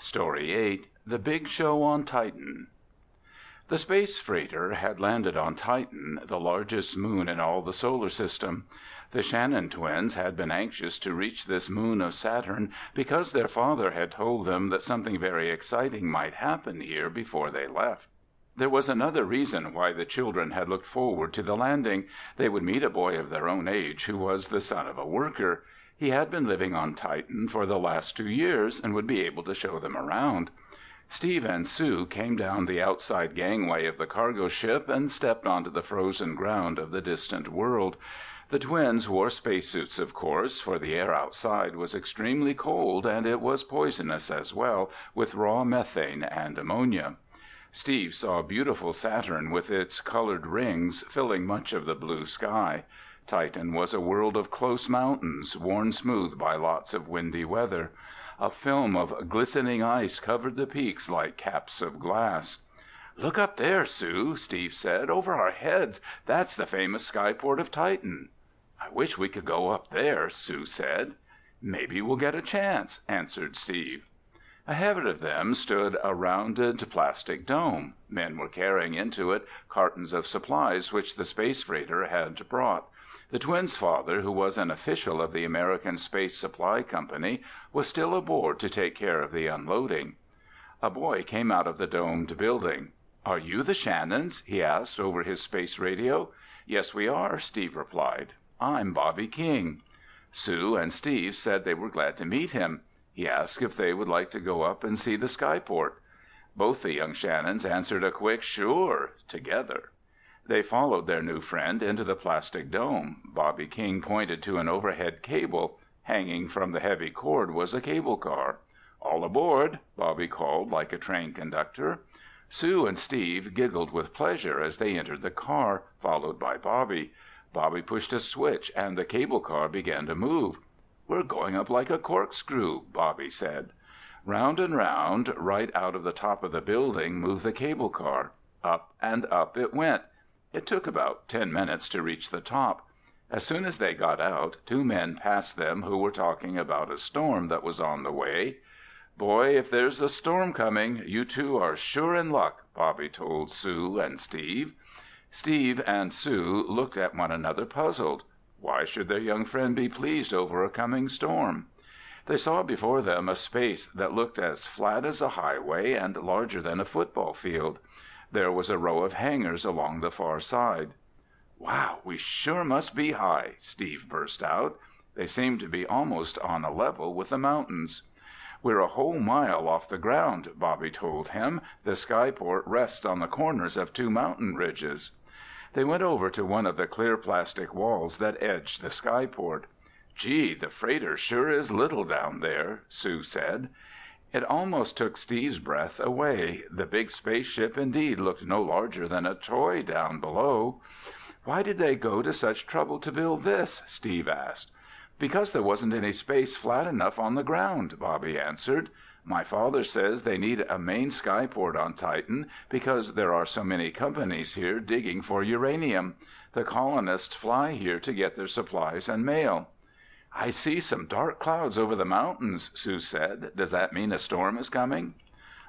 Story 8. The Big Show on Titan. The space freighter had landed on Titan, the largest moon in all the solar system. The Shannon twins had been anxious to reach this moon of Saturn because their father had told them that something very exciting might happen here before they left. There was another reason why the children had looked forward to the landing. They would meet a boy of their own age who was the son of a worker. He had been living on Titan for the last 2 years and would be able to show them around. Steve and Sue came down the outside gangway of the cargo ship and stepped onto the frozen ground of the distant world. The twins wore spacesuits, of course, for the air outside was extremely cold and it was poisonous as well, with raw methane and ammonia. Steve saw beautiful Saturn with its colored rings filling much of the blue sky. Titan was a world of close mountains, worn smooth by lots of windy weather. A film of glistening ice covered the peaks like caps of glass. "Look up there, Sue," Steve said. "Over our heads. That's the famous skyport of Titan." "I wish we could go up there," Sue said. "Maybe we'll get a chance," answered Steve. Ahead of them stood a rounded plastic dome. Men were carrying into it cartons of supplies which the space freighter had brought. The twins' father, who was an official of the American Space Supply Company, was still aboard to take care of the unloading. A boy came out of the domed building. "Are you the Shannons?" he asked over his space radio. "Yes, we are," Steve replied. "I'm Bobby King." Sue and Steve said they were glad to meet him. He asked if they would like to go up and see the skyport. Both the young Shannons answered a quick "sure" together. They followed their new friend into the plastic dome. Bobby King pointed to an overhead cable. Hanging from the heavy cord was a cable car. "All aboard," Bobby called like a train conductor. Sue and Steve giggled with pleasure as they entered the car, followed by Bobby. Bobby pushed a switch and the cable car began to move. "We're going up like a corkscrew," Bobby said. Round and round, right out of the top of the building, moved the cable car. Up and up it went. It took about 10 minutes to reach the top. As soon as they got out, 2 men passed them who were talking about a storm that was on the way. "Boy, if there's a storm coming, you two are sure in luck," Bobby told Sue and Steve. Steve and Sue looked at one another puzzled. Why should their young friend be pleased over a coming storm? They saw before them a space that looked as flat as a highway and larger than a football field. There was a row of hangars along the far side. "Wow, we sure must be high!" Steve burst out. They seemed to be almost on a level with the mountains. "We're a whole mile off the ground," Bobby told him. "The skyport rests on the corners of 2 mountain ridges." They went over to one of the clear plastic walls that edged the skyport. "Gee, the freighter sure is little down there," Sue said. It almost took Steve's breath away. The big spaceship indeed looked no larger than a toy down below. "Why did they go to such trouble to build this?" Steve asked. "Because there wasn't any space flat enough on the ground," Bobby answered. "My father says they need a main skyport on Titan because there are so many companies here digging for uranium. The colonists fly here to get their supplies and mail." "I see some dark clouds over the mountains," Sue said. "Does that mean a storm is coming?"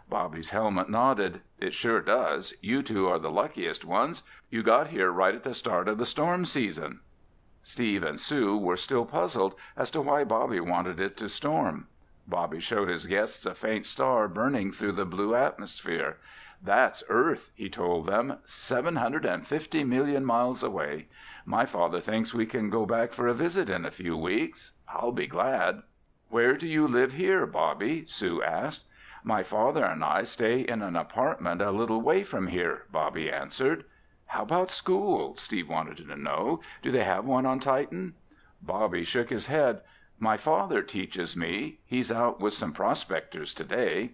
Bobby's helmet nodded. "It sure does. You two are the luckiest ones. You got here right at the start of the storm season." Steve and Sue were still puzzled as to why Bobby wanted it to storm. Bobby showed his guests a faint star burning through the blue atmosphere. "That's Earth," he told them, "750 million miles away. My father thinks we can go back for a visit in a few weeks. I'll be glad." "Where do you live here, Bobby?" Sue asked. "My father and I stay in an apartment a little way from here," Bobby answered. "How about school?" Steve wanted to know. "Do they have one on Titan?" Bobby shook his head. "My father teaches me. He's out with some prospectors today."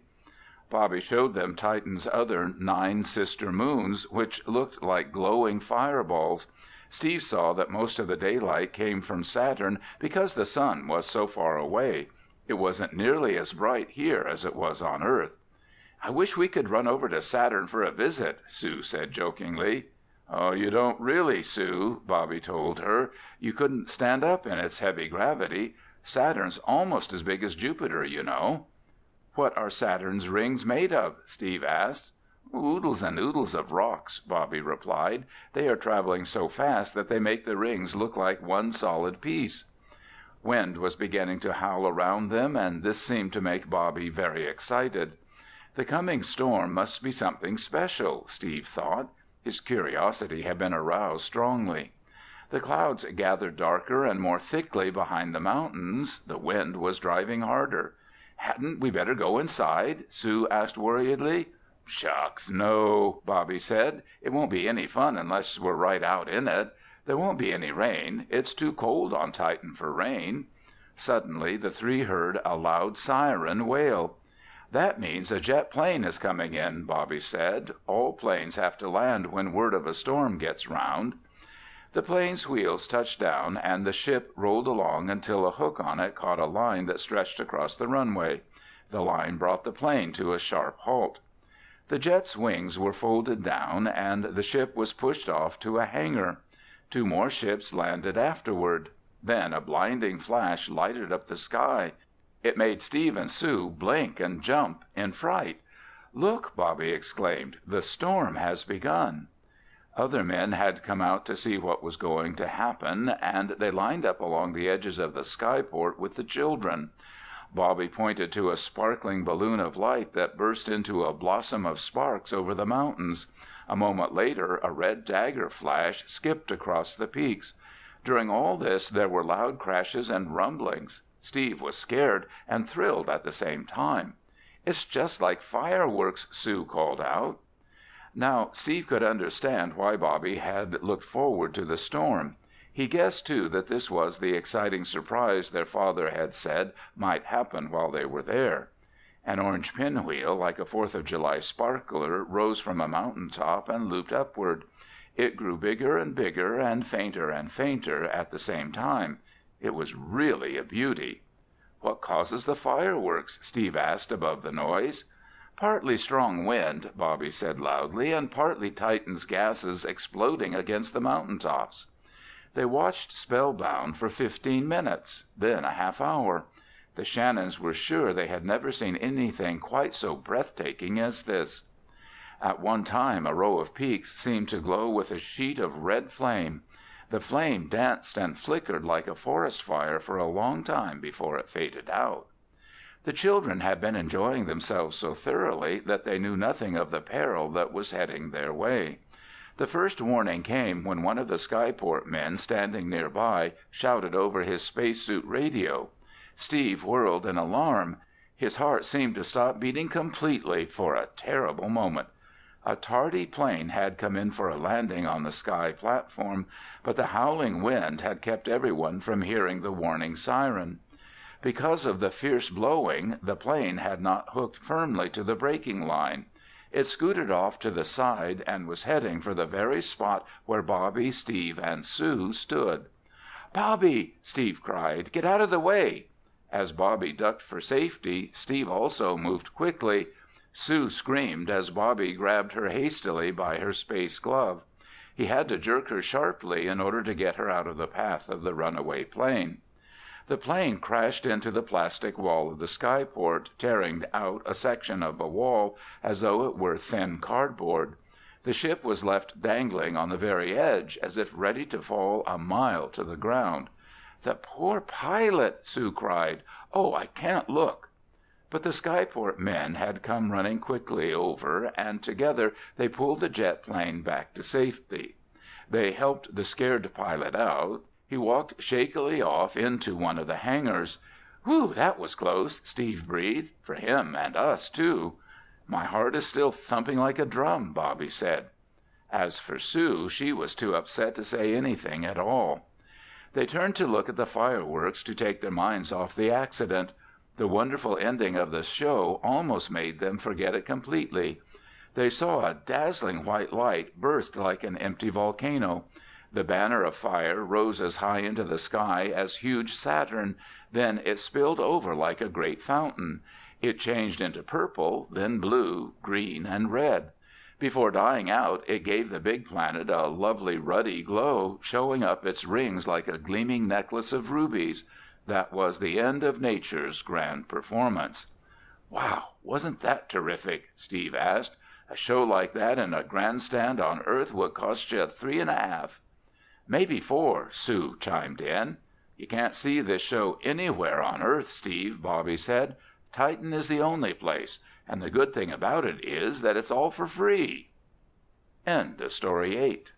Bobby showed them Titan's other 9 sister moons, which looked like glowing fireballs. Steve saw that most of the daylight came from Saturn because the sun was so far away. It wasn't nearly as bright here as it was on Earth. "I wish we could run over to Saturn for a visit," Sue said jokingly. "Oh, you don't really, Sue," Bobby told her. "You couldn't stand up in its heavy gravity. Saturn's almost as big as Jupiter, you know." "What are Saturn's rings made of?" Steve asked. "Oodles and oodles of rocks," Bobby replied. "They are traveling so fast that they make the rings look like one solid piece." Wind was beginning to howl around them, and this seemed to make Bobby very excited. The coming storm must be something special, Steve thought. His curiosity had been aroused strongly. The clouds gathered darker and more thickly behind the mountains. The wind was driving harder. "Hadn't we better go inside?" Sue asked worriedly. "Shucks, no," Bobby said. "It won't be any fun unless we're right out in it. There won't be any rain. It's too cold on Titan for rain." Suddenly the three heard a loud siren wail. "That means a jet plane is coming in," Bobby said. "All planes have to land when word of a storm gets round." The plane's wheels touched down and the ship rolled along until a hook on it caught a line that stretched across the runway. The line brought the plane to a sharp halt. The jet's wings were folded down and the ship was pushed off to a hangar. 2 more ships landed afterward. Then a blinding flash lighted up the sky. It made Steve and Sue blink and jump in fright. "Look!" Bobby exclaimed. "The storm has begun." Other men had come out to see what was going to happen, and they lined up along the edges of the skyport with the children. Bobby pointed to a sparkling balloon of light that burst into a blossom of sparks over the mountains. A moment later, a red dagger flash skipped across the peaks. During all this, there were loud crashes and rumblings. Steve was scared and thrilled at the same time. "It's just like fireworks!" Sue called out. Now Steve could understand why Bobby had looked forward to the storm. He guessed, too, that this was the exciting surprise their father had said might happen while they were there. An orange pinwheel, like a 4th of July sparkler, rose from a mountain top and looped upward. It grew bigger and bigger and fainter at the same time. It was really a beauty. "What causes the fireworks?" Steve asked above the noise. "Partly strong wind," Bobby said loudly, "and partly Titan's gases exploding against the mountain tops." They watched spellbound for 15 minutes, then a half hour. The Shannons were sure they had never seen anything quite so breathtaking as this. At one time a row of peaks seemed to glow with a sheet of red flame. The flame danced and flickered like a forest fire for a long time before it faded out. The children had been enjoying themselves so thoroughly that they knew nothing of the peril that was heading their way. The first warning came when one of the skyport men standing nearby shouted over his spacesuit radio. Steve whirled in alarm. His heart seemed to stop beating completely for a terrible moment. A tardy plane had come in for a landing on the sky platform, but the howling wind had kept everyone from hearing the warning siren. Because of the fierce blowing, the plane had not hooked firmly to the braking line. It scooted off to the side and was heading for the very spot where Bobby, Steve, and Sue stood. "Bobby!" Steve cried. "Get out of the way!" As Bobby ducked for safety, Steve also moved quickly. Sue screamed as Bobby grabbed her hastily by her space glove. He had to jerk her sharply in order to get her out of the path of the runaway plane. The plane crashed into the plastic wall of the skyport, tearing out a section of the wall as though it were thin cardboard. The ship was left dangling on the very edge, as if ready to fall a mile to the ground. "The poor pilot!" Sue cried. "Oh, I can't look!" But the skyport men had come running quickly over, and together they pulled the jet plane back to safety. They helped the scared pilot out. He walked shakily off into one of the hangars. "Whew, that was close!" Steve breathed. "For him and us, too." "My heart is still thumping like a drum," Bobby said. As for Sue, she was too upset to say anything at all. They turned to look at the fireworks to take their minds off the accident. The wonderful ending of the show almost made them forget it completely. They saw a dazzling white light burst like an empty volcano. The banner of fire rose as high into the sky as huge Saturn, then it spilled over like a great fountain. It changed into purple, then blue, green, and red. Before dying out, it gave the big planet a lovely ruddy glow, showing up its rings like a gleaming necklace of rubies. That was the end of nature's grand performance. "Wow, wasn't that terrific?" Steve asked. "A show like that in a grandstand on Earth would cost you $3.50." "Maybe $4," Sue chimed in. "You can't see this show anywhere on Earth, Steve," Bobby said. "Titan is the only place. And the good thing about it is that it's all for free." End of Story 8.